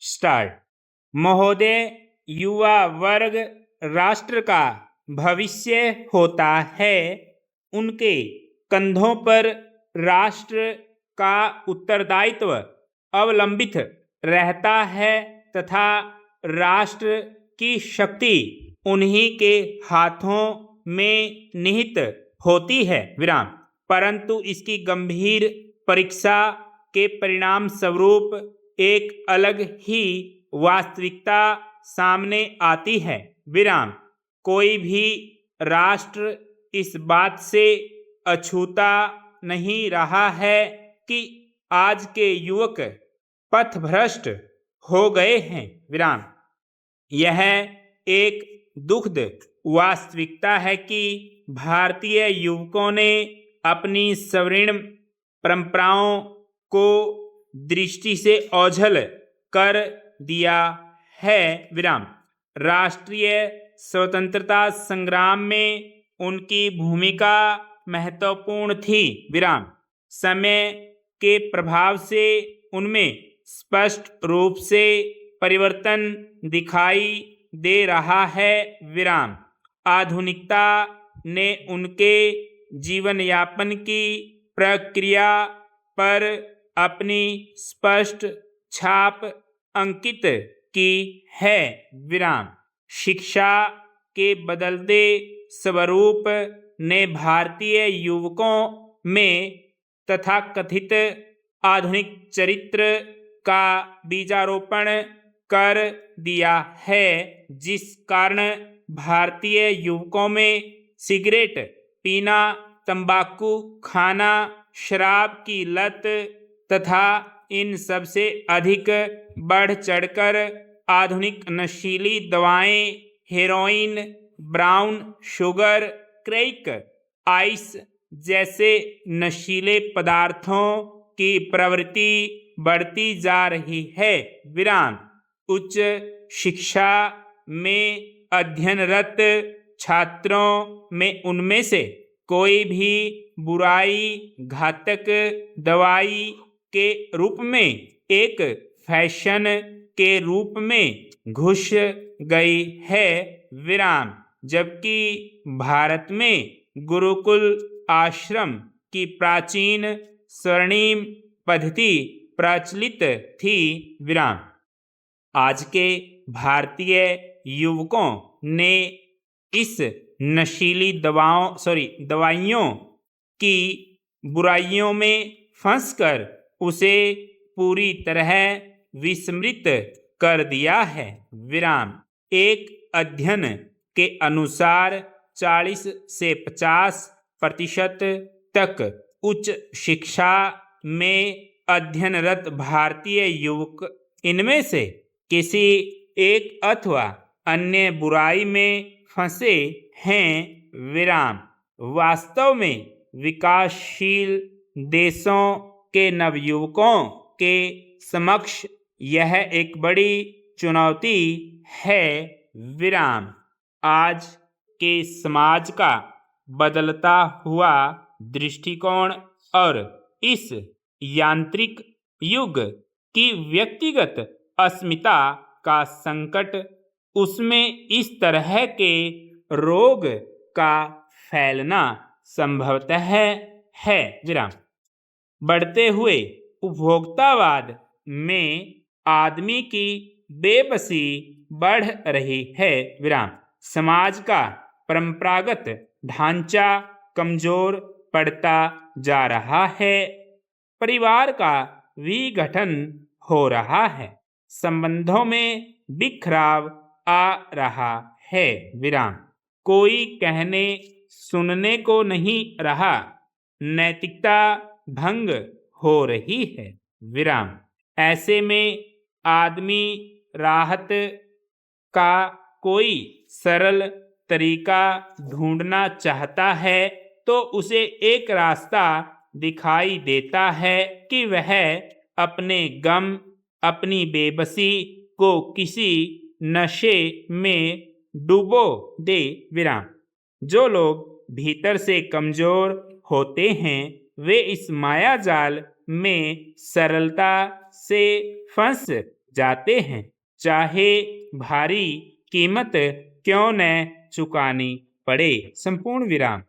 Start. महोदय, युवा वर्ग राष्ट्र का भविष्य होता है। उनके कंधों पर राष्ट्र का उत्तरदायित्व अवलंबित रहता है तथा राष्ट्र की शक्ति उन्हीं के हाथों में निहित होती है। विराम। परंतु इसकी गंभीर परीक्षा के परिणाम स्वरूप एक अलग ही वास्तविकता सामने आती है। विराम। कोई भी राष्ट्र इस बात से अछूता नहीं रहा है कि आज के युवक पथभ्रष्ट हो गए हैं। विराम। यह एक दुखद वास्तविकता है कि भारतीय युवकों ने अपनी स्वर्णिम परंपराओं को दृष्टि से ओझल कर दिया है। विराम। राष्ट्रीय स्वतंत्रता संग्राम में उनकी भूमिका महत्वपूर्ण थी। विराम। समय के प्रभाव से उनमें स्पष्ट रूप से परिवर्तन दिखाई दे रहा है। विराम। आधुनिकता ने उनके जीवन यापन की प्रक्रिया पर अपनी स्पष्ट छाप अंकित की है। विराम। शिक्षा के बदलते स्वरूप ने भारतीय युवकों में तथाकथित आधुनिक चरित्र का बीजारोपण कर दिया है, जिस कारण भारतीय युवकों में सिगरेट पीना, तंबाकू खाना, शराब की लत तथा इन सबसे अधिक बढ़ चढ़कर आधुनिक नशीली दवाएं, heroin, brown sugar, crack, ice जैसे नशीले पदार्थों की प्रवृत्ति बढ़ती जा रही है। विराम। उच्च शिक्षा में अध्ययनरत छात्रों में उनमें से कोई भी बुराई घातक दवाई के रूप में एक फैशन के रूप में घुस गई है। विराम। जबकि भारत में गुरुकुल आश्रम की प्राचीन स्वर्णिम पद्धति प्रचलित थी। विराम। आज के भारतीय युवकों ने इस नशीली दवाइयों की बुराइयों में फंसकर उसे पूरी तरह विस्मृत कर दिया है। विराम। एक अध्ययन के अनुसार 40 से 50% तक उच्च शिक्षा में अध्ययनरत भारतीय युवक इनमें से किसी एक अथवा अन्य बुराई में फंसे हैं। विराम। वास्तव में विकासशील देशों के नवयुवकों के समक्ष यह एक बड़ी चुनौती है। विराम। आज के समाज का बदलता हुआ दृष्टिकोण और इस यांत्रिक युग की व्यक्तिगत अस्मिता का संकट, उसमें इस तरह के रोग का फैलना संभवतः है। विराम। बढ़ते हुए उपभोक्तावाद में आदमी की बेबसी बढ़ रही है। विराम। समाज का परंपरागत ढांचा कमजोर पड़ता जा रहा है। परिवार का विघटन हो रहा है। संबंधों में बिखराव आ रहा है। विराम। कोई कहने सुनने को नहीं रहा। नैतिकता भंग हो रही है। विराम। ऐसे में आदमी राहत का कोई सरल तरीका ढूंढना चाहता है तो उसे एक रास्ता दिखाई देता है कि वह अपने गम, अपनी बेबसी को किसी नशे में डुबो दे। विराम। जो लोग भीतर से कमजोर होते हैं वे इस माया जाल में सरलता से फंस जाते हैं, चाहे भारी कीमत क्यों न चुकानी पड़े। संपूर्ण विराम।